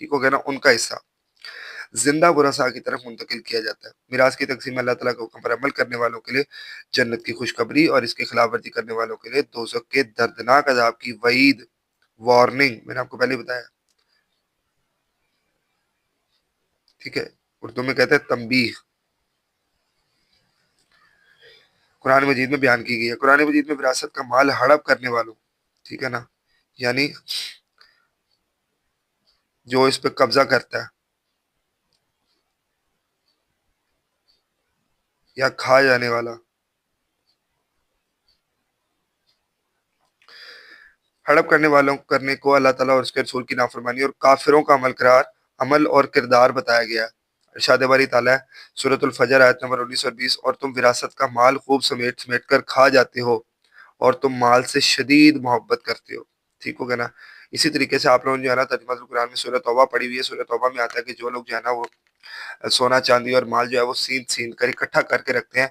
ٹھیک ہو گیا نا، ان کا حصہ زندہ ورثاء کی طرف منتقل کیا جاتا ہے۔ میراث کی تقسیم میں اللہ تعالیٰ کے حکم پر عمل کرنے والوں کے لیے جنت کی خوشخبری اور اس کی خلاف ورزی کرنے والوں کے لیے دوزخ کے دردناک عذاب کی وعید، وارننگ، میں نے آپ کو پہلے بتایا، ٹھیک ہے، اردو میں کہتے ہیں تنبیہ، قرآن مجید میں بیان کی گئی ہے۔ قرآن مجید میں وراثت کا مال ہڑپ کرنے والوں، ٹھیک ہے نا، یعنی جو اس پہ قبضہ کرتا ہے یا کھا جانے والا، ہڑپ کرنے والوں کرنے کو اللہ تعالیٰ اور اس کے رسول کی نافرمانی اور کافروں کا عمل اور کردار بتایا گیا ہے۔ ارشاد باری تعالیٰ ہے سورۃ الفجر آیت نمبر 19 اور 20، اور تم وراثت کا مال خوب سمیٹ سمیٹ کر کھا جاتے ہو اور تم مال سے شدید محبت کرتے ہو، ٹھیک ہو گیا نا۔ اسی طریقے سے آپ لوگوں نے جو ہے نا ترجمہ القرآن میں سورۃ توبہ پڑھی ہوئی ہے، سورۃ توبہ میں آتا ہے کہ جو لوگ جو ہے نا وہ سونا چاندی اور مال جو ہے وہ سین کر اکٹھا کر کے رکھتے ہیں،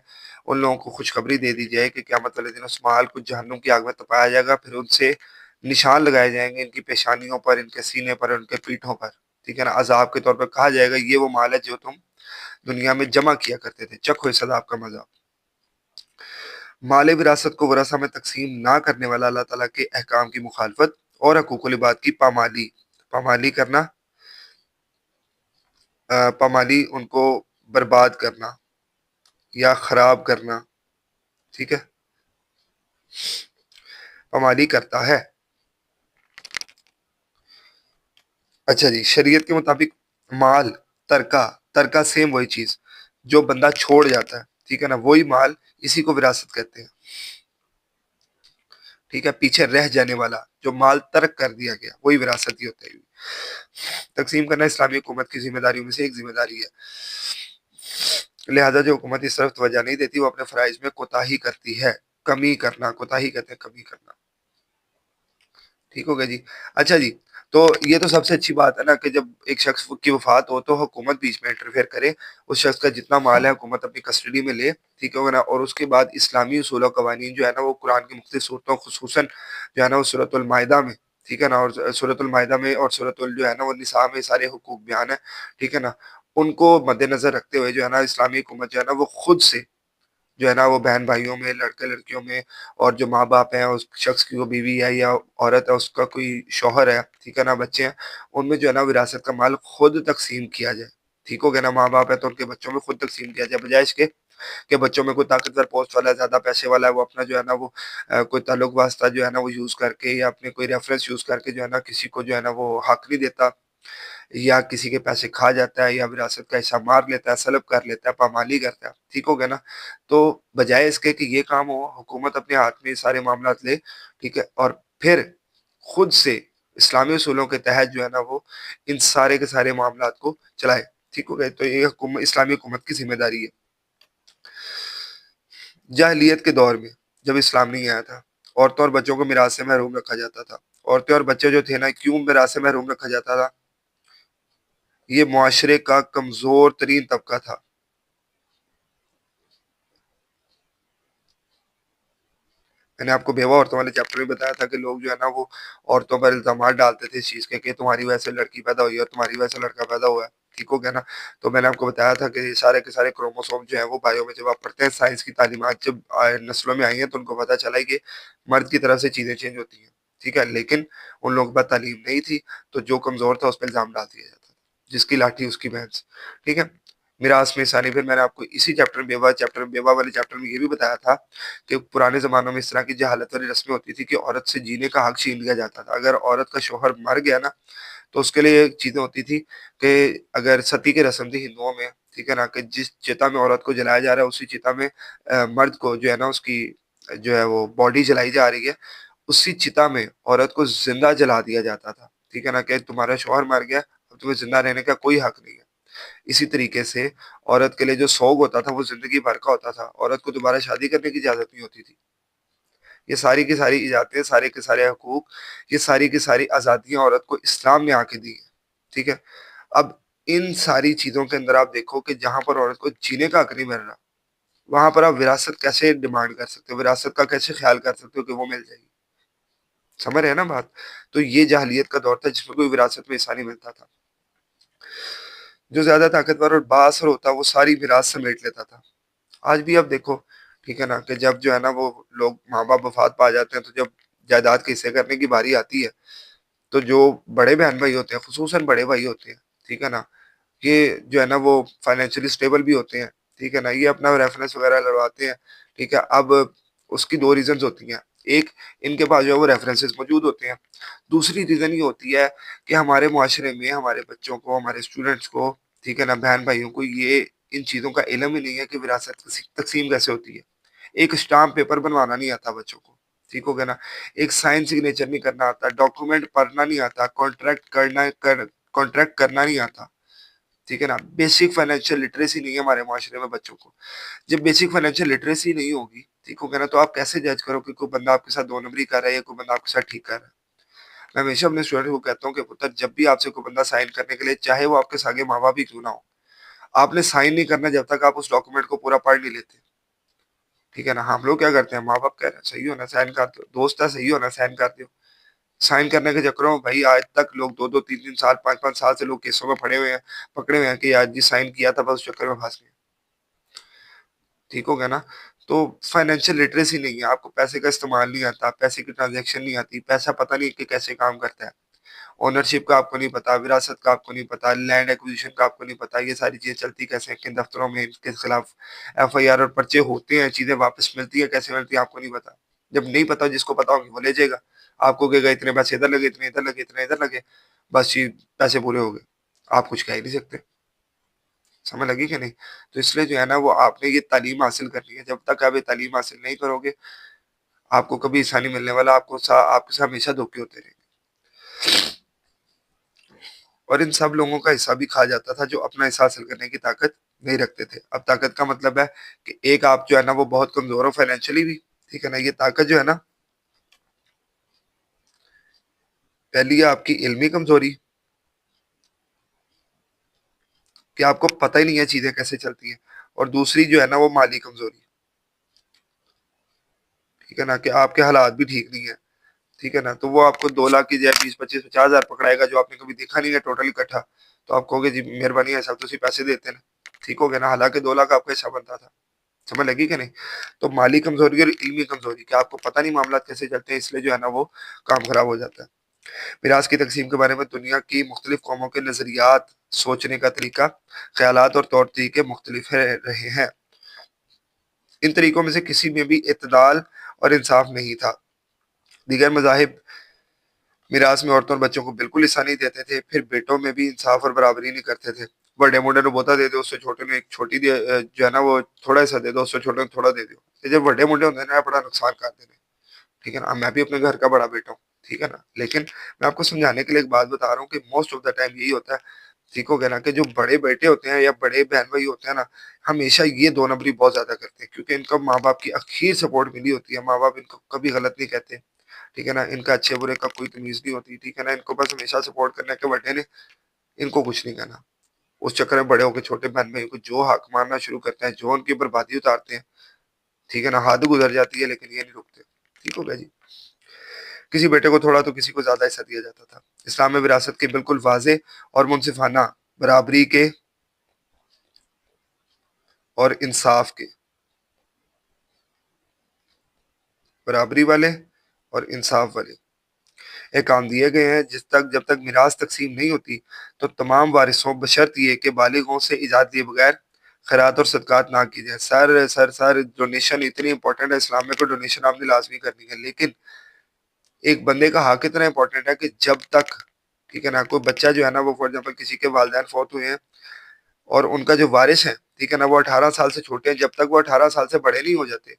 ان لوگوں کو خوشخبری دے دی جائے کہ قیامت والے دن اس مال کو جہنم کی آگ میں تپایا جائے گا، پھر ان سے نشان لگائے جائیں گے ان کی پیشانیوں پر، ان کے سینے پر، ان کے پیٹھوں پر، ٹھیک ہے نا، عذاب کے طور پر کہا جائے گا یہ وہ مال ہے جو تم دنیا میں جمع کیا کرتے تھے، چکھو اس عذاب کا مزہ۔ مال وراثت کو ورثہ میں تقسیم نہ کرنے والا اللہ تعالیٰ کے احکام کی مخالفت اور حقوق العباد کی پامالی کرنا، پامالی ان کو برباد کرنا یا خراب کرنا، ٹھیک ہے، پامالی کرتا ہے۔ اچھا جی، شریعت کے مطابق مال ترکہ سیم وہی چیز جو بندہ چھوڑ جاتا ہے، ٹھیک ہے نا، وہی مال، اسی کو وراثت کہتے ہیں، ٹھیک ہے، پیچھے رہ جانے والا جو مال ترک کر دیا گیا وہی وراثت ہی ہوتا ہے۔ تقسیم کرنا اسلامی حکومت کی ذمہ داریوں میں سے ایک ذمہ داری ہے، لہذا جو حکومت اس طرف توجہ نہیں دیتی وہ اپنے فرائض میں کوتاہی کرتی ہے، کمی کرنا، کوتاہی کہتے ہیں کمی کرنا، ٹھیک ہو گیا جی۔ اچھا جی، تو یہ تو سب سے اچھی بات ہے نا کہ جب ایک شخص کی وفات ہو تو حکومت بیچ میں انٹرفیئر کرے، اس شخص کا جتنا مال ہے حکومت اپنی کسٹڈی میں لے، ٹھیک ہے نا، اور اس کے بعد اسلامی اصول و قوانین جو ہے نا وہ قرآن کی مختلف صورتوں، خصوصاً جو ہے نا وہ سورۃ المائدہ میں، ٹھیک ہے نا، اور سورۃ المائدہ میں اور سورۃ جو ہے نا وہ نساء میں سارے حقوق بیان ہے، ٹھیک ہے نا، ان کو مد نظر رکھتے ہوئے جو ہے نا اسلامی حکومت جو ہے نا وہ خود سے جو ہے نا وہ بہن بھائیوں میں، لڑکے لڑکیوں میں، اور جو ماں باپ ہیں، اس شخص کی وہ بیوی ہے یا عورت ہے، اس کا کوئی شوہر ہے، ٹھیک ہے نا، بچے ہیں، ان میں جو ہے نا وراثت کا مال خود تقسیم کیا جائے، ٹھیک ہو گیا نا، ماں باپ ہے تو ان کے بچوں میں خود تقسیم کیا جائے، بجائے اس کے کہ بچوں میں کوئی طاقتور پوسٹ والا ہے، زیادہ پیسے والا ہے، وہ اپنا جو ہے نا وہ کوئی تعلق واسطہ جو ہے نا وہ یوز کر کے یا اپنے کوئی ریفرنس یوز کر کے جو ہے نا کسی کو جو ہے نا وہ حق نہیں دیتا، یا کسی کے پیسے کھا جاتا ہے، یا وراثت کا حصہ مار لیتا ہے، سلب کر لیتا ہے، پامالی کرتا ہے، ٹھیک ہو گیا نا۔ تو بجائے اس کے کہ یہ کام ہو، حکومت اپنے ہاتھ میں سارے معاملات لے، ٹھیک ہے، اور پھر خود سے اسلامی اصولوں کے تحت جو ہے نا وہ ان سارے کے سارے معاملات کو چلائے، ٹھیک ہو گئے، تو یہ اسلامی حکومت کی ذمہ داری ہے۔ جاہلیت کے دور میں جب اسلام نہیں آیا تھا، عورتوں اور بچوں کو میراث سے محروم رکھا جاتا تھا۔ عورتیں اور بچے جو تھے نا، کیوں میراث سے محروم رکھا جاتا تھا؟ یہ معاشرے کا کمزور ترین طبقہ تھا۔ میں نے آپ کو بیوہ عورتوں والے چیپٹر میں بتایا تھا کہ لوگ جو ہے نا وہ عورتوں پر الزامات ڈالتے تھے اس چیز کے کہ تمہاری وجہ سے لڑکی پیدا ہوئی ہے اور تمہاری وجہ سے لڑکا پیدا ہوا ہے، ٹھیک ہو گیا نا۔ تو میں نے آپ کو بتایا تھا کہ یہ سارے کے سارے کروموسوم جو ہیں وہ بھائیوں میں جب آپ پڑھتے ہیں، سائنس کی تعلیمات جب نسلوں میں آئی ہیں تو ان کو پتہ چلا ہے کہ مرد کی طرف سے چیزیں چینج ہوتی ہیں، ٹھیک ہے، لیکن ان لوگوں کے پاس تعلیم نہیں تھی، تو جو کمزور تھا اس پہ الزام ڈال دیا جاتا تھا، جس کی لاٹھی اس کی بھینس، ٹھیک ہے۔ میراث میں ثانی، پھر میں نے آپ کو اسی بیوہ والے چیپٹر میں یہ بھی بتایا تھا کہ پرانے زمانوں میں اس طرح کی جہالت والی رسمیں ہوتی تھی کہ عورت سے جینے کا حق چھین لیا جاتا تھا۔ اگر عورت کا شوہر مر گیا نا تو اس کے لیے ایک چیزیں ہوتی تھی کہ اگر ستی کی رسم تھی ہندوؤں میں، ٹھیک ہے نا، کہ جس چتا میں عورت کو جلایا جا رہا ہے اسی چتا میں مرد کو جو ہے نا اس کی جو ہے وہ باڈی جلائی جا رہی ہے، اسی چتا میں عورت کو زندہ جلا دیا جاتا تھا، ٹھیک ہے نا، کہ تمہارا شوہر مر گیا، اب تمہیں زندہ رہنے کا کوئی حق نہیں ہے۔ اسی طریقے سے عورت کے لیے جو سوگ ہوتا تھا وہ زندگی بھر کا ہوتا تھا، عورت کو دوبارہ شادی کرنے کی اجازت نہیں ہوتی تھی۔ یہ ساری کی ساری ایجادیں، سارے کے سارے حقوق، یہ ساری کی ساری آزادیاں عورت کو اسلام نے آ کے دی ہیں، ٹھیک ہے۔ اب ان ساری چیزوں کے اندر آپ دیکھو کہ جہاں پر عورت کو جینے کا حق نہیں مل رہا، وہاں پر آپ وراثت کیسے ڈیمانڈ کر سکتے ہو، وراثت کا کیسے خیال کر سکتے ہو کہ وہ مل جائے گی؟ سمجھ رہے ہیں نا بات؟ تو یہ جاہلیت کا دور تھا جس میں کوئی وراثت میں حصہ نہیں ملتا تھا۔ جو زیادہ طاقتور اور بااثر ہوتا وہ ساری میراث سمیٹ لیتا تھا۔ آج بھی اب دیکھو، ٹھیک ہے نا، کہ جب جو ہے نا وہ لوگ ماں باپ وفات پا جاتے ہیں تو جب جائیداد کے حصے کرنے کی باری آتی ہے تو جو بڑے بہن بھائی ہوتے ہیں، خصوصاً بڑے بھائی ہوتے ہیں، ٹھیک ہے نا، یہ جو ہے نا وہ فائنینشلی اسٹیبل بھی ہوتے ہیں، ٹھیک ہے نا، یہ اپنا ریفرنس وغیرہ لڑواتے ہیں، ٹھیک ہے۔ اب اس کی دو ریزنز ہوتی ہیں، ایک ان کے پاس جو ہے وہ ریفرنسز موجود ہوتے ہیں، دوسری ریزن یہ ہوتی ہے کہ ہمارے معاشرے میں ہمارے بچوں کو، ہمارے اسٹوڈنٹس کو، ٹھیک ہے نا، بہن بھائیوں کو یہ ان چیزوں کا علم ہی نہیں ہے کہ وراثت تقسیم کیسے ہوتی ہے۔ ایک اسٹامپ پیپر بنوانا نہیں آتا بچوں کو، ٹھیک ہو گیا نا، ایک سائن سگنیچر نہیں کرنا آتا، ڈاکومنٹ پڑھنا نہیں آتا، کانٹریکٹ کرنا نہیں آتا، ٹھیک ہے نا۔ بیسک فائنینشیل لٹریسی نہیں ہے ہمارے معاشرے میں بچوں کو۔ جب بیسک فائنینشیل لٹریسی نہیں ہوگی، ٹھیک ہو گیا نا، تو آپ کیسے جج کرو کہ کوئی بندہ آپ کے ساتھ دو نمبری کر رہا ہے یا کوئی بندہ آپ کے ساتھ ٹھیک کر رہا ہے؟ میں ہمیشہ اپنے اسٹوڈنٹ کو کہتا ہوں کہ پتر، جب بھی آپ سے کوئی بندہ سائن کرنے کے لیے، چاہے وہ آپ کے ساگے ماں باپ ہی کیوں نہ ہو، آپ نے سائن نہیں کرنا جب تک آپ اس ڈاکومنٹ کو پورا پڑھ نہیں لیتے، ٹھیک ہے نا۔ ہم لوگ کیا کرتے ہیں، ماں باپ کہہ رہے ہیں صحیح ہونا سائن کر دو، دوست ہے صحیح ہونا سائن کر دو، سائن کرنے کے چکروں میں بھائی آج تک لوگ دو دو تین تین سال، پانچ پانچ سال سے لوگ کیسوں میں پڑے ہوئے ہیں، پکڑے ہوئے ہیں کہ آج جی سائن کیا تھا، بس اس چکر میں پھنس گئے، ٹھیک ہو گیا نا۔ تو فائنینشیل لٹریسی نہیں ہے، آپ کو پیسے کا استعمال نہیں آتا، پیسے کی ٹرانزیکشن نہیں آتی، پیسہ پتہ نہیں کہ کیسے کام کرتا ہے، اونرشپ کا آپ کو نہیں پتا، وراثت کا آپ کو نہیں پتا، لینڈ ایکوزیشن کا آپ کو نہیں پتا، یہ ساری چیزیں چلتی کیسے ہیں، کن دفتروں میں ان کے خلاف ایف آئی آر اور پرچے ہوتے ہیں، چیزیں واپس ملتی ہیں کیسے ملتی ہیں آپ کو نہیں پتا۔ جب نہیں پتا، جس کو پتا ہوگی وہ لے جائے گا، آپ کو کہے گا اتنے پیسے ادھر لگے، اتنے ادھر لگے، اتنے ادھر لگے، بس جی پیسے پورے ہو گئے، آپ کچھ کہہ ہی نہیں سکتے، سمجھ لگی کہ نہیں؟ تو اس لیے جو ہے نا وہ آپ نے یہ تعلیم حاصل کرنی ہے، جب تک آپ یہ تعلیم حاصل نہیں کرو گے آپ کو کبھی حصہ نہیں ملنے والا، آپ کے ساتھ ہمیشہ دھوکے ہوتے رہیں گے۔ اور ان سب لوگوں کا حصہ بھی کھا جاتا تھا جو اپنا حصہ حاصل کرنے کی طاقت نہیں رکھتے تھے۔ اب طاقت کا مطلب ہے کہ ایک آپ جو ہے نا وہ بہت کمزور ہو فائنینشلی بھی، ٹھیک ہے نا، یہ طاقت جو ہے نا، پہلی ہے آپ کی علمی کمزوری کہ آپ کو پتہ ہی نہیں ہے چیزیں کیسے چلتی ہیں، اور دوسری جو ہے نا وہ مالی کمزوری، ٹھیک ہے نا، کہ آپ کے حالات بھی ٹھیک نہیں ہے، ٹھیک ہے نا۔ تو وہ آپ کو 2 لاکھ کی جائے 20 25 50 ہزار پکڑائے گا جو آپ نے کبھی دیکھا نہیں ہے ٹوٹل اکٹھا، تو آپ کہو گے جی مہربانی ہے صاحب تو پیسے دیتے ہیں، ٹھیک ہو گیا نا، حالانکہ 2 لاکھ آپ کا حصہ بنتا تھا، سمجھ لگی کہ نہیں؟ تو مالی کمزوری اور علمی کمزوری کہ آپ کو پتہ نہیں معاملات کیسے چلتے ہیں، اس لیے جو ہے نا وہ کام خراب ہو جاتا ہے۔ میراث کی تقسیم کے بارے میں دنیا کی مختلف قوموں کے نظریات، سوچنے کا طریقہ، خیالات اور طور طریقے مختلف رہے ہیں۔ ان طریقوں میں سے کسی میں بھی اعتدال اور انصاف نہیں تھا۔ دیگر مذاہب میراث میں عورتوں اور بچوں کو بالکل حصہ نہیں دیتے تھے، پھر بیٹوں میں بھی انصاف اور برابری نہیں کرتے تھے۔ بڑے موٹے نے بوتا دے دو، اس سے چھوٹے نے ایک چھوٹی جو ہے نا وہ تھوڑا حصہ دے دو، اس سے چھوٹے نے تھوڑا دے دو، یہ جب بڑے موٹے ہوتے ہیں نا بڑا نقصان کرتے ہیں، ٹھیک ہے نا۔ میں بھی اپنے گھر کا بڑا بیٹا ہوں، ٹھیک ہے نا، لیکن میں آپ کو سمجھانے کے لیے ایک بات بتا رہا ہوں کہ موسٹ آف دا ٹائم یہی ہوتا ہے، ٹھیک ہو گیا نا، کہ جو بڑے بیٹے ہوتے ہیں یا بڑے بہن بھائی ہوتے ہیں نا، ہمیشہ یہ دو نمبری بہت زیادہ کرتے ہیں، کیونکہ ان کو ماں باپ کی اخیر سپورٹ ملی ہوتی ہے، ماں باپ ان کو کبھی غلط نہیں کہتے، ٹھیک ہے نا، ان کا اچھے برے کا کوئی تمیز نہیں ہوتی، ٹھیک ہے نا، ان کو بس ہمیشہ سپورٹ کرنا ہے کہ بڑے نے ان کو کچھ نہیں کہنا۔ اس چکر میں بڑے ہو کے چھوٹے بہن بھائی کو جو حق مارنا شروع کرتے ہیں، جو ان کی بربادی اتارتے ہیں، ٹھیک ہے نا، حد گزر جاتی ہے لیکن یہ نہیں رکتے، ٹھیک ہو گیا جی۔ کسی بیٹے کو تھوڑا تو کسی کو زیادہ حصہ دیا جاتا تھا۔ اسلام میں وراثت کے بالکل واضح اور منصفانہ برابری کے اور انصاف کے، برابری والے اور انصاف والے احکام دیے گئے ہیں۔ جب تک میراث تقسیم نہیں ہوتی تو تمام وارثوں بشرط یہ کہ بالغوں سے اجازت لیے بغیر خیرات اور صدقات نہ کی جائے۔ سر ڈونیشن اتنی امپورٹنٹ ہے اسلام میں، کو ڈونیشن آپ نے لازمی کرنی ہے، لیکن ایک بندے کا حق اتنا امپورٹنٹ ہے کہ جب تک، ٹھیک ہے نا، کوئی بچہ جو ہے نا وہ فار ایگزامپل کسی کے والدین فوت ہوئے ہیں اور ان کا جو وارث ہے، ٹھیک ہے نا، وہ 18 سال سے چھوٹے ہیں، جب تک وہ 18 سال سے بڑے نہیں ہو جاتے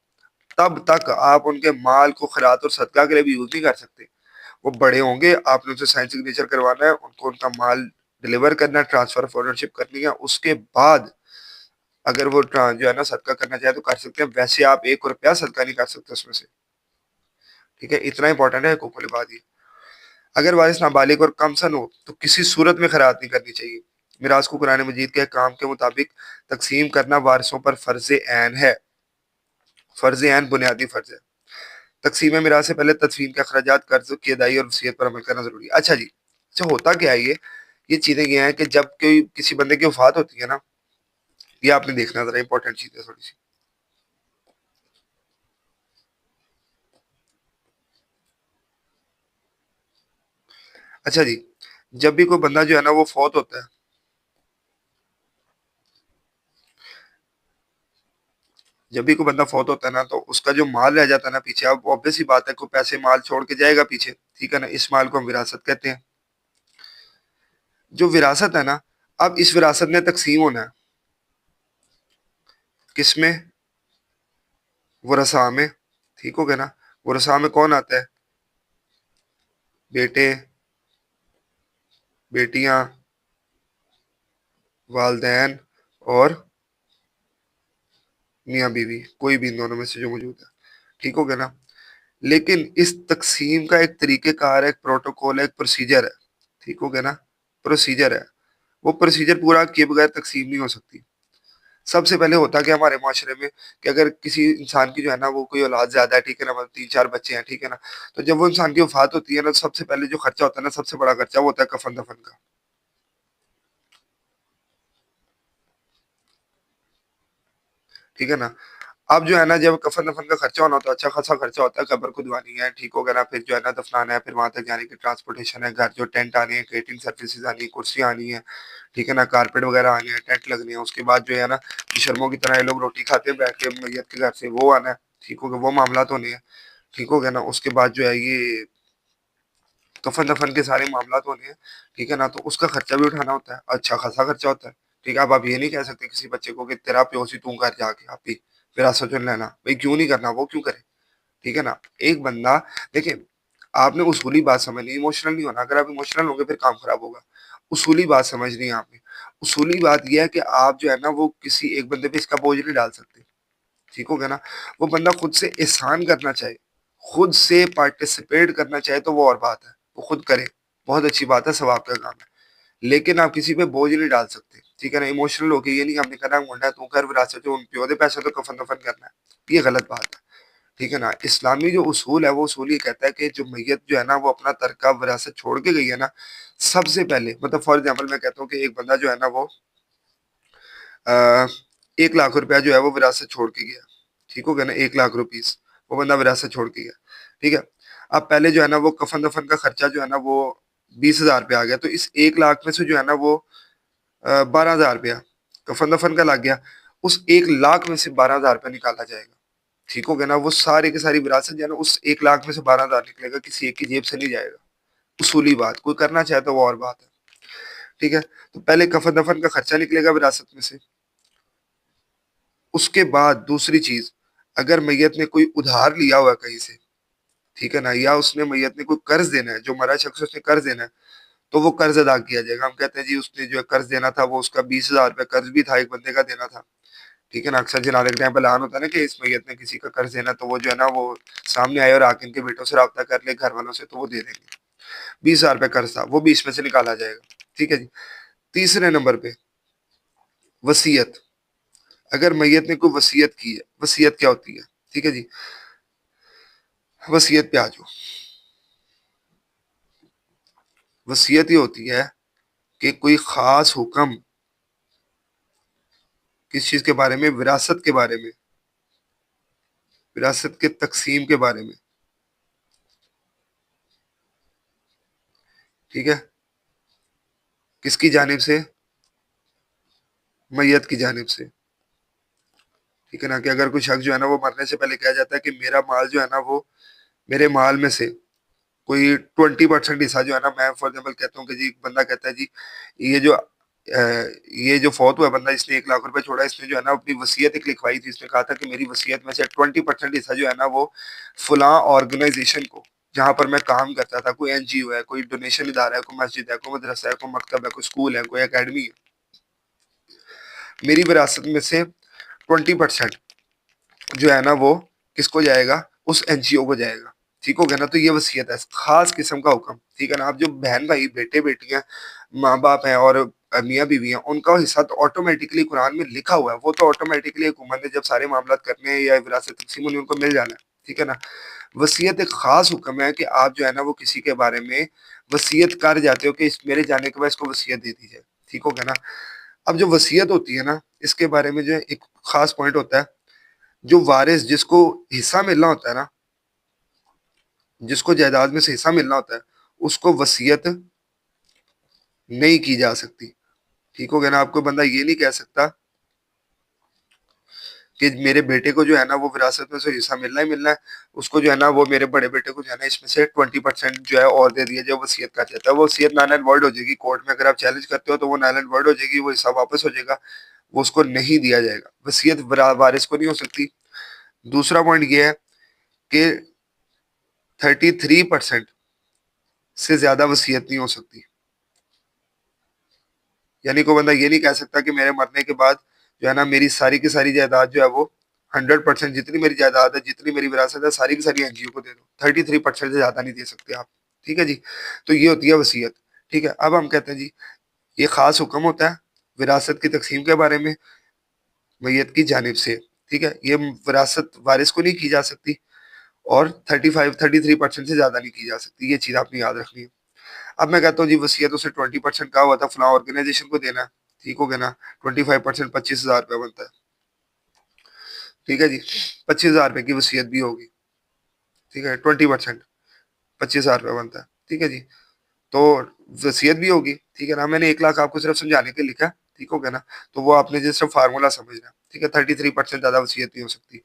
تب تک آپ ان کے مال کو خیرات اور صدقہ کے لیے بھی یوز نہیں کر سکتے۔ وہ بڑے ہوں گے، آپ نے ان سے سائن سگنیچر کروانا ہے، ان کو ان کا مال ڈلیور کرنا ہے، ٹرانسفر آف اونرشپ کرنی ہے، اس کے بعد اگر وہ جو ہے نا صدقہ کرنا چاہے تو کر سکتے ہیں، ویسے آپ 1 روپیہ صدقہ نہیں کر سکتے اس میں سے، ٹھیک ہے، اتنا امپورٹنٹ ہے حقوق العباد یہ۔ اگر وارث نابالغ اور کم سن ہو تو کسی صورت میں خیرات نہیں کرنی چاہیے۔ میراث کو قرآن مجید کے احکام کے مطابق تقسیم کرنا وارثوں پر فرض عین ہے، فرض عین بنیادی فرض ہے۔ تقسیم میراث سے پہلے تدفین کے اخراجات، قرض کی ادائیگی اور وصیت پر عمل کرنا ضروری ہے۔ اچھا جی، اچھا ہوتا کیا ہے یہ یہ چیزیں یہ ہیں کہ جب کوئی کسی بندے کی وفات ہوتی ہے نا، یہ آپ نے دیکھنا ذرا امپورٹنٹ چیز ہے تھوڑی سی. اچھا جی، جب بھی کوئی بندہ جو ہے نا وہ فوت ہوتا ہے، جب بھی کوئی بندہ فوت ہوتا ہے نا تو اس کا جو مال رہ جاتا ہے نا پیچھے، اب obvious سی بات ہے کوئی پیسے مال چھوڑ کے جائے گا پیچھے، ٹھیک ہے نا، اس مال کو ہم وراثت کہتے ہیں. جو وراثت ہے نا، اب اس وراثت نے تقسیم ہونا ہے کس میں؟ ورثاء میں. ٹھیک ہو گیا نا؟ ورثاء میں کون آتا ہے؟ بیٹے، بیٹیاں، والدین اور میاں بیوی، کوئی بھی ان دونوں میں سے جو موجود ہے. ٹھیک ہو گیا نا؟ لیکن اس تقسیم کا ایک طریقہ کار ہے، ایک پروٹوکول ہے، ایک پروسیجر ہے. ٹھیک ہو گیا نا؟ پروسیجر ہے. وہ پروسیجر پورا کیے بغیر تقسیم نہیں ہو سکتی. سب سے پہلے ہوتا کہ ہمارے معاشرے میں کہ اگر کسی انسان کی جو ہے نا وہ کوئی اولاد زیادہ ہے، ٹھیک ہے نا، مطلب 3 4 بچے ہیں، ٹھیک ہے نا، تو جب وہ انسان کی وفات ہوتی ہے نا، تو سب سے پہلے جو خرچہ ہوتا ہے نا، سب سے بڑا خرچہ وہ ہوتا ہے کفن دفن کا. ٹھیک ہے نا؟ اب جو ہے نا جب کفن دفن کا خرچہ ہونا تو اچھا خاصا خرچہ ہوتا ہے، قبر کھدوانی ہے، ٹھیک ہو گیا نا، پھر جو ہے نا دفنانا ہے، پھر وہاں تک جانے کی ٹرانسپورٹیشن ہے، گھر جو ٹینٹ آنے ہیں، کیٹرنگ سروسز آنی ہے، کرسی آنی ہے، ٹھیک ہے نا، کارپیٹ وغیرہ آنے ہیں، ٹینٹ لگنے ہیں. اس کے بعد جو ہے نا شرموں کی طرح یہ لوگ روٹی کھاتے ہیں بیٹھ کے میت کے گھر سے، وہ آنا ہے. ٹھیک ہو گیا؟ وہ معاملات ہونے ہیں. ٹھیک ہو گیا نا؟ اس کے بعد جو ہے یہ کفن دفن کے سارے معاملات ہونے ہیں. ٹھیک ہے نا؟ تو اس کا خرچہ بھی اٹھانا ہوتا ہے، اچھا خاصا خرچہ ہوتا ہے. ٹھیک ہے؟ اب آپ یہ نہیں کہہ سکتے کسی بچے کو کہ تیرا پیوسی تو گھر جا کے آپ بھی وراثت چن لینا، بھائی کیوں نہیں کرنا، وہ کیوں کرے. ٹھیک ہے نا؟ ایک بندہ، دیکھیں، آپ نے اصولی بات سمجھنی، ایموشنل نہیں ہونا. اگر آپ ایموشنل ہوں گے پھر کام خراب ہوگا. اصولی بات سمجھنی ہے آپ نے. اصولی بات یہ ہے کہ آپ جو ہے نا وہ کسی ایک بندے پہ اس کا بوجھ نہیں ڈال سکتے. ٹھیک ہو گیا نا؟ وہ بندہ خود سے احسان کرنا چاہے، خود سے پارٹیسپیٹ کرنا چاہے تو وہ اور بات ہے، وہ خود کرے، بہت اچھی بات ہے، ثواب کا کام ہے. لیکن آپ کسی پہ بوجھ نہیں ڈال سکتے. ٹھیک ہے نا؟ ایموشنل ہو کے یہ نہیں ہم نے کرنا منڈا ہے تو گھر وراثت جو ان پیو دے پیسے تو کفن دفن کرنا ہے، یہ غلط بات ہے. ٹھیک ہے نا؟ اسلامی جو اصول ہے وہ اصول یہ کہتا ہے کہ جو میت جو ہے نا وہ اپنا ترکہ وراثت چھوڑ کے گئی ہے نا، سب سے پہلے، مطلب فار ایگزامپل میں کہتا ہوں کہ ایک بندہ جو ہے نا وہ 1 لاکھ روپیہ جو ہے وہ وراثت چھوڑ کے گیا. ٹھیک ہو گیا نا؟ 1 لاکھ روپیز وہ بندہ وراثت چھوڑ کے گیا. ٹھیک ہے؟ اب پہلے جو ہے نا وہ کفن دفن کا خرچہ جو ہے نا وہ 20,000 پہ آ گیا، تو اس 1 لاکھ میں سے جو ہے نا وہ 12,000 روپیہ کفن دفن کا لگ گیا. اس 1 لاکھ میں سے 12,000 روپیہ نکالا جائے گا. ٹھیک ہو گیا نا؟ وہ ساری کی ساری وراثت جو ہے نا اس 1 لاکھ میں سے 12,000 نکلے گا، کسی ایک کی جیب سے نہیں جائے گا. اصولی بات، کوئی کرنا چاہے تو وہ اور بات ہے. ٹھیک ہے؟ تو پہلے کفن دفن کا خرچہ نکلے گا وراثت میں سے. اس کے بعد دوسری چیز، اگر میت نے کوئی ادھار لیا ہوا ہے کہیں سے، ٹھیک ہے نا، یا اس نے میت نے کوئی قرض دینا ہے، جو مرا شخص اس نے قرض دینا ہے، تو وہ قرض ادا کیا جائے گا. ہم کہتے ہیں جی اس نے جو ہے قرض دینا تھا وہ اس کا 20,000 روپے قرض بھی تھا، ایک بندے کا دینا تھا. ٹھیک ہے نا؟ اکثر جنازے کے ٹائم پہ اعلان ہوتا ہے نا کہ اس میت نے کسی کا قرض دینا، تو وہ جو ہے نا وہ سامنے آئے اور آ کے ان کے بیٹوں سے رابطہ کر لے، گھر والوں سے، تو وہ دے دیں گے. 20,000 روپے قرض تھا، وہ بھی اس میں سے نکالا جائے گا. ٹھیک ہے جی؟ تیسرے نمبر پہ وصیت. اگر میت نے کوئی وصیت کی ہے، وصیت کیا ہوتی ہے؟ ٹھیک ہے جی؟ وصیت پہ آ جاؤ. وصیت یہ ہوتی ہے کہ کوئی خاص حکم کس چیز کے بارے میں؟ وراثت کے بارے میں، وراثت کے تقسیم کے بارے میں. ٹھیک ہے؟ کس کی جانب سے؟ میت کی جانب سے. ٹھیک ہے نا؟ کہ اگر کوئی شخص جو ہے نا وہ مرنے سے پہلے کہا جاتا ہے کہ میرا مال جو ہے نا وہ میرے مال میں سے کوئی 20% حصہ جو ہے نا، میں فار ایگزامپل کہتا ہوں کہ جی بندہ کہتا ہے جی یہ جو یہ جو فوت ہوا بندہ، اس نے 1 لاکھ روپے چھوڑا، اس نے جو ہے نا اپنی وصیت ایک لکھوائی تھی، اس نے کہا تھا کہ میری وصیت میں سے 20% حصہ جو ہے نا وہ فلاں آرگنائزیشن کو، جہاں پر میں کام کرتا تھا، کوئی NGO ہے، کوئی ڈونیشن ادارہ ہے، کوئی مسجد ہے، کوئی مدرسہ ہے، کوئی مکتب ہے، کوئی اسکول ہے، کوئی اکیڈمی ہے، میری وراثت میں سے 20% جو ہے نا وہ کس کو جائے گا؟ اس NGO کو جائے گا. ٹھیک ہو گیا نا؟ تو یہ وصیت ہے، خاص قسم کا حکم. ٹھیک ہے نا؟ اب جو بہن بھائی، بیٹے بیٹیاں، ماں باپ ہیں اور میاں بیوی ہیں، ان کا حصہ تو آٹومیٹکلی قرآن میں لکھا ہوا ہے، وہ تو آٹومیٹکلی حکومت نے جب سارے معاملات کرنے ہیں یا وراثت تقسیم ہونی، ان کو مل جانا ہے. ٹھیک ہے نا؟ وصیت ایک خاص حکم ہے کہ آپ جو ہے نا وہ کسی کے بارے میں وصیت کر جاتے ہو کہ میرے جانے کے بعد اس کو وصیت دے دی جائے، ٹھیک ہو گیا نا۔ اب جو وصیت ہوتی ہے نا، اس کے بارے میں جو ایک خاص پوائنٹ ہوتا ہے، جو وارث جس کو حصہ ملنا ہوتا ہے نا، جس کو جائیداد میں سے حصہ ملنا ہوتا ہے، اس کو وصیت نہیں کی جا سکتی، ٹھیک ہو گیا نا۔ آپ کو بندہ یہ نہیں کہہ سکتا کہ میرے بیٹے کو جو ہے نا وہ وراثت میں سے حصہ ملنا ہی ملنا ہے، اس کو جو ہے نا وہ میرے بڑے بیٹے کو جو ہے نا اس میں سے 20% جو ہے اور دے دیا جو وصیت کر جاتا ہے، وہ وصیت نال اینڈ وائڈ ہو جائے گی۔ کورٹ میں اگر آپ چیلنج کرتے ہو تو وہ نال اینڈ وائڈ ہو جائے گی، وہ حصہ واپس ہو جائے گا، وہ اس کو نہیں دیا جائے گا۔ وصیت وارث کو نہیں ہو سکتی۔ دوسرا پوائنٹ یہ ہے کہ 33% سے زیادہ وصیت نہیں ہو سکتی، یعنی کوئی بندہ یہ نہیں کہہ سکتا کہ میرے مرنے کے بعد جو ہے نا میری ساری کی ساری جائیداد جو ہے وہ 100% جتنی میری جائیداد ہے، جتنی میری وراثت ہے، ساری کی ساری این جی او کو دے دو۔ 33% سے زیادہ نہیں دے سکتے آپ، ٹھیک ہے جی۔ تو یہ ہوتی ہے وصیت، ٹھیک ہے۔ اب ہم کہتے ہیں جی یہ خاص حکم ہوتا ہے وراثت کی تقسیم کے بارے میں میت کی جانب سے، ٹھیک ہے۔ یہ وراثت وارث کو نہیں کی جا سکتی، اور 33% سے زیادہ نہیں کی جا سکتی، یہ چیز آپ نے یاد رکھنی ہے۔ اب میں کہتا ہوں جی وصیت اسے 20% کہا ہوا تھا فلاں آرگنائزیشن کو دینا ہے، ٹھیک ہو گیا نا۔ 25% 25,000 روپے بنتا ہے، ٹھیک ہے جی۔ 25,000 روپے کی وصیت بھی ہوگی، ٹھیک ہے۔ 20% 25,000 روپے بنتا ہے، ٹھیک ہے جی۔ تو وصیت بھی ہوگی، ٹھیک ہے نا۔ میں نے 1 لاکھ آپ کو صرف سمجھانے کے لکھا ہے، ٹھیک ہو گیا نا۔ تو وہ آپ نے جو صرف فارمولا سمجھنا، ٹھیک ہے۔ 33% زیادہ وصیت نہیں ہو سکتی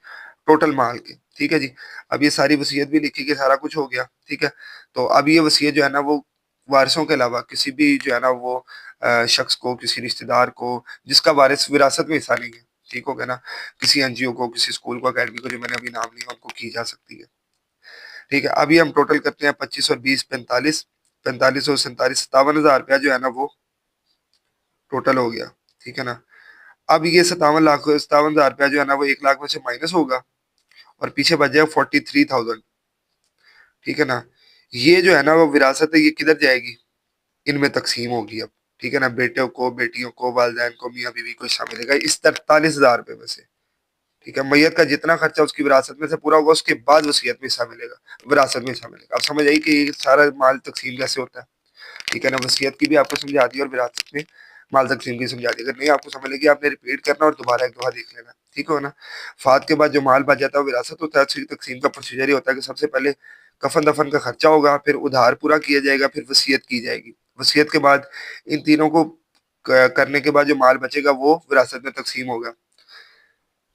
ٹوٹل مال کے، ٹھیک ہے جی۔ اب یہ ساری وصیت بھی لکھی کہ سارا کچھ ہو گیا، ٹھیک ہے۔ تو اب یہ وصیت جو ہے نا وہ وارثوں کے علاوہ کسی بھی جو ہے نا وہ شخص کو، کسی رشتہ دار کو جس کا وارث وراثت میں حصہ نہیں ہے، ٹھیک ہو گیا نا، کسی این جی او کو، کسی اسکول کو، اکیڈمی کو، جو میں نے ابھی نام لیا ان کو کی جا سکتی ہے، ٹھیک ہے۔ ابھی ہم ٹوٹل کرتے ہیں 25 اور 20 45، 45 اور 47 57,000 روپیہ جو ہے نا وہ ٹوٹل ہو گیا، ٹھیک ہے نا۔ اب یہ 57,000 روپیہ جو ہے نا وہ 1 لاکھ میں سے مائنس ہوگا، اور پیچھے بچ جائے 43,000، ٹھیک ہے نا۔ یہ جو ہے نا وہ وراثت ہے، یہ کدھر جائے گی؟ ان میں تقسیم ہوگی اب، ٹھیک ہے نا۔ بیٹوں کو، بیٹیوں کو، والدین کو، میاں بیوی کو حصہ ملے گا اس 43,000 روپے میں سے، ٹھیک ہے۔ میت کا جتنا خرچہ اس کی وراثت میں سے پورا ہوگا، اس کے بعد وصیت میں حصہ ملے گا، وراثت میں حصہ ملے گا۔ اب سمجھ آئی کہ یہ سارا مال تقسیم کیسے ہوتا ہے، ٹھیک ہے نا۔ وصیت کی بھی آپ کو سمجھا دی اور وراثت میں مال تقسیم کی سمجھا دی۔ اگر نہیں آپ کو سمجھ لگی آپ نے ریپیٹ کرنا اور دوبارہ ایک دفعہ دیکھ لینا، ٹھیک ہو نا۔ فات کے بعد جو مال بچ جاتا ہے وہ وراثت ہوتا ہے۔ اس کی تقسیم کا پروسیجر یہ ہوتا ہے کہ سب سے پہلے کفن دفن کا خرچہ ہوگا، پھر ادھار پورا کیا جائے گا، پھر وصیت کی جائے گی۔ وصیت کے بعد ان تینوں کو کرنے کے بعد جو مال بچے گا وہ وراثت میں تقسیم ہوگا،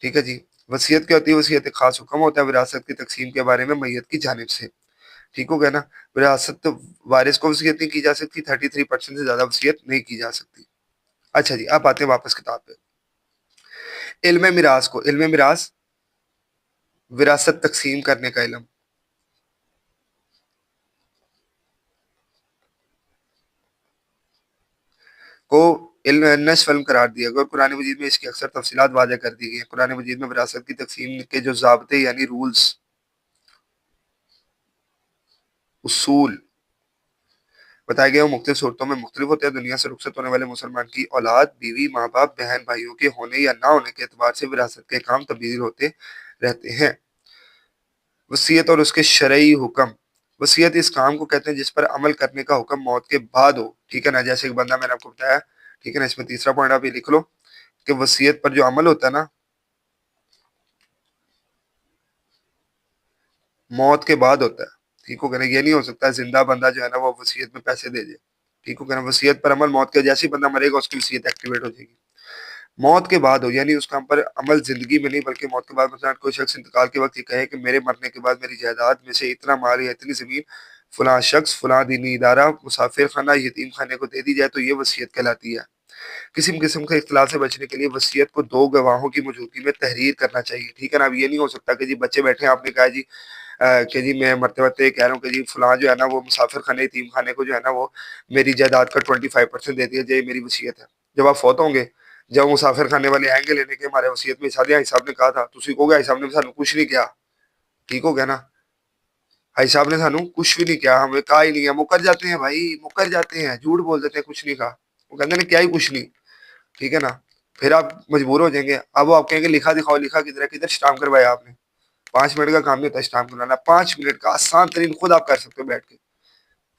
ٹھیک ہے جی۔ وصیت کیا ہوتی ہے؟ وصیت ایک خاص حکم ہوتا ہے وراثت کی تقسیم کے بارے میں میت کی جانب سے، ٹھیک ہو گیا نا۔ وراثت وارث کو وصیت نہیں کی جا سکتی، 33% سے زیادہ وصیت نہیں کی جا سکتی۔ اچھا جی، اب آتے ہیں واپس کتاب پہ۔ علم میراث کو، علم میراث وراثت تقسیم کرنے کا علم کو علم نصف علم قرار دیا گیا، اور قرآن مجید میں اس کی اکثر تفصیلات واضح کر دی گئی ہیں۔ قرآن مجید میں وراثت کی تقسیم کے جو ضابطے یعنی رولز، اصول بتائے گئے وہ مختلف صورتوں میں مختلف ہوتے ہیں۔ دنیا سے رخصت ہونے والے مسلمان کی اولاد، بیوی، ماں باپ، بہن بھائیوں کے ہونے یا نہ ہونے کے اعتبار سے وراثت کے کام تبدیل ہوتے رہتے ہیں۔ وصیت اور اس کے شرعی حکم۔ وصیت اس کام کو کہتے ہیں جس پر عمل کرنے کا حکم موت کے بعد ہو، ٹھیک ہے نا۔ جیسے ایک بندہ میں نے آپ کو بتایا، ٹھیک ہے نا۔ اس میں تیسرا پوائنٹ آپ یہ لکھ لو کہ وصیت پر جو عمل ہوتا ہے نا موت کے بعد ہوتا ہے، ٹھیک ہو گیا نا۔ یہ نہیں ہو سکتا زندہ بندہ جو ہے نا وہ وصیت میں پیسے دے دے، ٹھیک ہو گیا نا۔ وصیت پر عمل موت کے جیسے ہی بندہ مرے گا اس کی وصیت ایکٹیویٹ ہو جائے گی۔ موت کے بعد ہو یعنی اس کام پر عمل زندگی میں نہیں بلکہ موت کے بعد، مثلا کوئی شخص انتقال کے وقت یہ کہے کہ میرے مرنے کے بعد میری جائیداد میں سے اتنا مال یا اتنی زمین فلاں شخص، فلاں دینی ادارہ، مسافر خانہ، یتیم خانے کو دے دی جائے تو یہ وصیت کہلاتی ہے۔ قسم کے اختلاف سے بچنے کے لیے وصیت کو 2 گواہوں کی موجودگی میں تحریر کرنا چاہیے، ٹھیک ہے نا۔ اب یہ نہیں ہو سکتا کہ جی بچے بیٹھے ہیں، آپ نے کہا جی کہ جی میں مرتے مرتے کہہ رہا ہوں کہ جی فلاں جو ہے نا وہ مسافر خانے، یتیم خانے کو جو ہے نا وہ میری جائیداد کا 25% دے دیا جائے، میری وصیت ہے۔ جب آپ فوت ہوں گے، جب مسافر خانے والے آئیں گے لینے کے ہمارے وصیت میں حصہ دیا، حساب نے کہا تھا تسی کو گیا حساب نے سانو کچھ نہیں کیا، ٹھیک ہو گیا نا۔ حاجی صاحب نے سانو کچھ بھی نہیں کیا، ہمیں کہا ہی نہیں ہے۔ مکر جاتے ہیں بھائی، مکر جاتے ہیں، جھوٹ بول دیتے ہیں کچھ نہیں کہا، وہ کہتے ہیں کیا ہی کچھ نہیں، ٹھیک ہے نا۔ پھر آپ مجبور ہو جائیں گے، اب وہ آپ کہیں گے لکھا دکھاؤ، لکھا کدھر ہے، کدھر اسٹامپ کروایا آپ نے؟ 5 منٹ کا کام نہیں ہوتا اسٹامپ کروانا، 5 منٹ کا آسان ترین خود آپ کر سکتے ہو بیٹھ کے،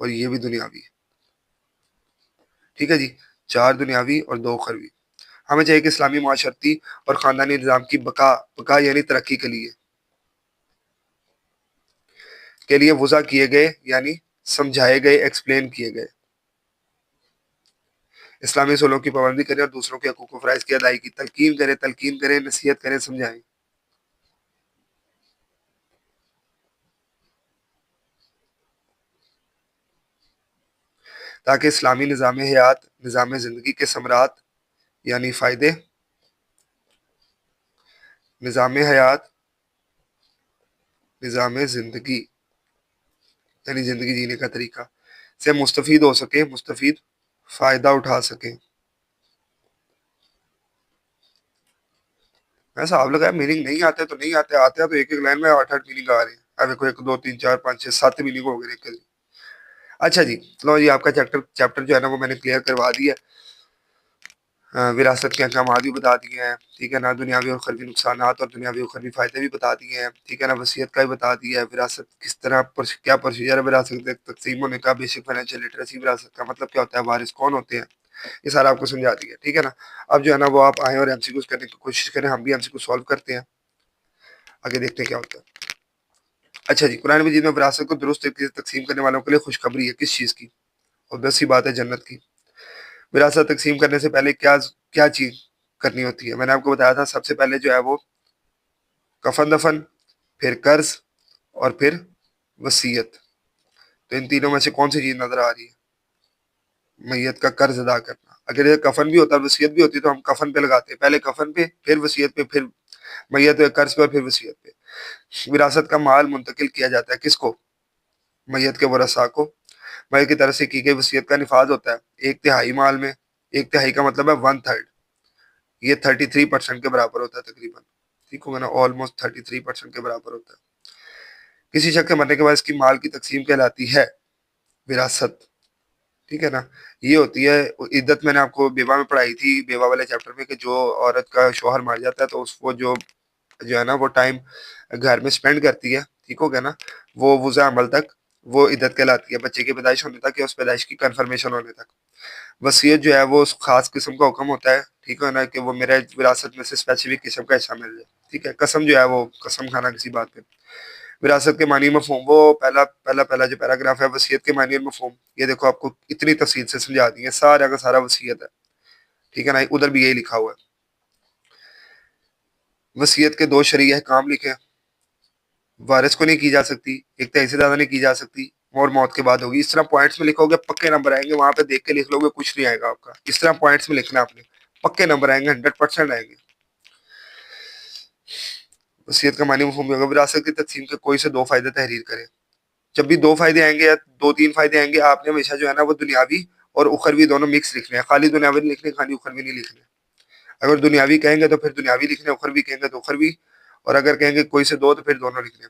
اور یہ بھی دنیاوی. ٹھیک ہے جی، 4 دنیاوی اور 2 اخروی. ہمیں چاہیے کہ اسلامی معاشرتی اور خاندانی نظام کی بقا یعنی ترقی کے لیے وضع کیے گئے یعنی سمجھائے گئے، ایکسپلین کیے گئے اسلامی اصولوں کی پابندی کریں اور دوسروں کے حقوق و فرائض کی ادائیگی کی تلقین کریں، نصیحت کریں، سمجھائیں. تاکہ اسلامی نظام حیات، نظام زندگی کے ثمرات یعنی فائدے، نظام حیات، نظام زندگی یعنی زندگی جینے کا طریقہ سے مستفید ہو سکیں، مستفید فائدہ اٹھا سکیں. ایسا آپ لگا میننگ نہیں آتے تو نہیں آتے، آتے ہیں تو ایک ایک لائن میں 8 میننگ آ رہے ہیں. اب دیکھو 1 2 3 4 5 6 7 میننگ ہو گئے ایک جی. اچھا جی، لو جی آپ کا چیپٹر جو ہے نا وہ میں نے کلیئر کروا دیا. وراثت کے احکامات بھی بتا دیے ہیں، ٹھیک ہے نا. دنیاوی اور اخروی نقصانات اور دنیاوی اور اخروی فائدے بھی بتا دیے ہیں، ٹھیک ہے نا. وصیت کا بھی بتا دیا ہے. وراثت کس طرح کیا پروسیجر ہے وراثت تقسیم ہونے کا. بیسک فائنینشیل لٹریسی وراثت کا مطلب کیا ہوتا ہے، وارث کون ہوتے ہیں، یہ سارا آپ کو سمجھا دیا، ٹھیک ہے نا. اب جو ہے نا وہ آپ آئیں اور ایم سی کیوز کرنے کی کوشش کریں. ہم بھی ایم سی کیو سالو کرتے ہیں، آگے دیکھتے ہیں کیا ہوتا ہے. اچھا جی، قرآن مجید میں وراثت کو درست طریقے سے تقسیم کرنے والوں کے لیے خوشخبری ہے. کس چیز کی؟ اور بس ہی بات ہے جنت کی. وراثت تقسیم کرنے سے پہلے کیا چیز کرنی ہوتی ہے؟ میں نے آپ کو بتایا تھا سب سے پہلے جو ہے وہ کفن دفن، پھر قرض اور پھر وصیت. تو ان تینوں میں سے کون سی چیز نظر آ رہی ہے؟ میت کا قرض ادا کرنا. اگر یہ کفن بھی ہوتا ہے وصیت بھی ہوتی تو ہم کفن پہ لگاتے، پہلے کفن پہ پھر وصیت پہ پھر میت پہ قرض پہ اور پھر وصیت پہ. وراثت کا مال منتقل کیا جاتا ہے کس کو؟ میت کے ورثاء کو. میت کی طرف سے کی گئی وصیت کا نفاذ ہوتا ہے 1/3 مال میں. 1/3 کا مطلب ہے 1/3. یہ 33% کے برابر ہوتا ہے تقریباً، ٹھیک ہوگا نا، آلموسٹ 33% کے برابر ہوتا ہے. کسی شخص کے مرنے کے بعد اس کی مال کی تقسیم کہلاتی ہے وراثت، ٹھیک ہے نا. یہ ہوتی ہے عدت. میں نے آپ کو بیوہ میں پڑھائی تھی، بیوہ والے چیپٹر میں، کہ جو عورت کا شوہر مر جاتا ہے تو اس کو جو ہے نا وہ ٹائم گھر میں سپینڈ کرتی ہے، ٹھیک ہو گیا نا، وہ وضع عمل تک وہ عدت کہلاتی ہے، بچے کی پیدائش ہونے تک یا اس پیدائش کی کنفرمیشن ہونے تک. وصیت جو ہے وہ اس خاص قسم کا حکم ہوتا ہے، ٹھیک ہے نا، کہ وہ میرے وراثت میں سے اسپیسیفک قسم کا حصہ مل جائے، ٹھیک ہے. قسم جو ہے وہ قسم کھانا کسی بات پہ. وراثت کے معنی مفہوم، وہ پہلا جو پیراگراف ہے وصیت کے معنی اور مفہوم، یہ دیکھو آپ کو اتنی تفصیل سے سمجھا دی ہے، سارا کا سارا وصیت ہے، ٹھیک ہے نا. ادھر بھی یہی لکھا ہوا ہے. وصیت کے 2 شرعی احکام لکھے، وارث کو نہیں کی جا سکتی، 1/3 سے زیادہ نہیں کی جا سکتی، اور موت کے بعد ہوگی. اس طرح پوائنٹس میں لکھو گے پکے نمبر آئیں گے، وہاں پہ دیکھ کے لکھ لو گے کچھ نہیں آئے گا آپ کا. اس طرح پوائنٹس میں لکھنا آپ نے، پکے نمبر آئیں گے، 100% آئیں گے. وصیت کا معنی مفہوم ہوگا. وراثت کی تقسیم کے کوئی سے 2 فائدے تحریر کریں. جب بھی 2 فائدے آئیں گے یا 2 3 فائدے آئیں گے، آپ نے ہمیشہ جو ہے نا وہ دنیاوی اور اخروی دونوں مکس لکھنے ہیں. خالی دنیاوی نہیں لکھنے، خالی اخروی نہیں لکھنے. اگر دنیاوی کہیں گے تو پھر دنیاوی لکھنے، اخروی کہیں گے تو اخروی، اور اگر کہیں گے کوئی سے 2 تو پھر دونوں لکھنے.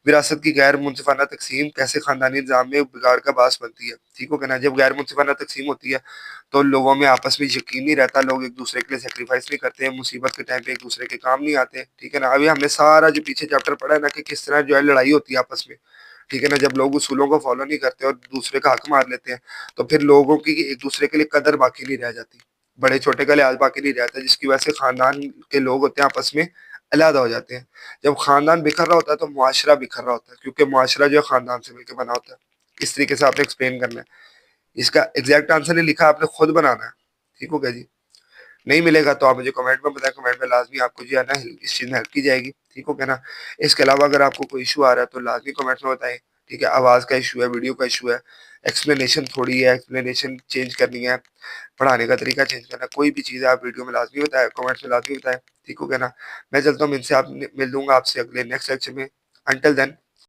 وراثت کی غیر منصفانہ تقسیم کیسے خاندانی نظام میں بگاڑ کا باعث بنتی ہے، ٹھیک ہو گیا نا. جب غیر منصفانہ تقسیم ہوتی ہے تو لوگوں میں آپس میں یقین نہیں رہتا، لوگ ایک دوسرے کے لیے سیکریفائس نہیں کرتے ہیں، مصیبت کے ٹائم پہ ایک دوسرے کے کام نہیں آتے، ٹھیک ہے نا. ابھی ہم نے سارا جو پیچھے چیپٹر پڑھا ہے نا کہ کس طرح جو ہے لڑائی ہوتی ہے آپس میں، ٹھیک ہے نا. جب لوگ اصولوں کو فالو نہیں کرتے اور دوسرے کا حق مار لیتے ہیں تو پھر لوگوں کی ایک دوسرے کے لیے قدر باقی نہیں رہ جاتی، بڑے چھوٹے کا لحاظ باقی نہیں رہتا، جس کی وجہ سے خاندان کے لوگ ہوتے ہیں آپس میں علیحدہ ہو جاتے ہیں. جب خاندان بکھر رہا ہوتا ہے تو معاشرہ بکھر رہا ہوتا ہے، کیونکہ معاشرہ جو ہے خاندان سے مل کے بنا ہوتا ہے. اس طریقے سے آپ نے ایکسپلین کرنا ہے. اس کا ایگزیکٹ آنسر نہیں لکھا، آپ نے خود بنانا ہے، ٹھیک ہو گیا جی. نہیں ملے گا تو آپ مجھے کمنٹ میں بتائیں، کمنٹ میں لازمی آپ کو جو ہے نا اس چیز میں ہیلپ کی جائے گی، ٹھیک ہو گیا نا. اس کے علاوہ اگر آپ کو کوئی ایشو آ رہا ہے تو لازمی کمنٹ میں بتائیں، ٹھیک ہے. آواز کا ایشو ہے، ویڈیو کا ایشو ہے، ایکسپلینیشن تھوڑی ہے، ایکسپلینیشن چینج کرنی ہے، پڑھانے کا طریقہ چینج کرنا ہے، کوئی بھی چیز ہے آپ ویڈیو میں لازمی بتائیں، کمنٹ میں لازمی بتائیں، ٹھیک ہو گیا نا. میں چلتا ہوں، ان سے آپ مل لوں گا آپ سے اگلے نیکسٹ لیکچر میں. انٹل دین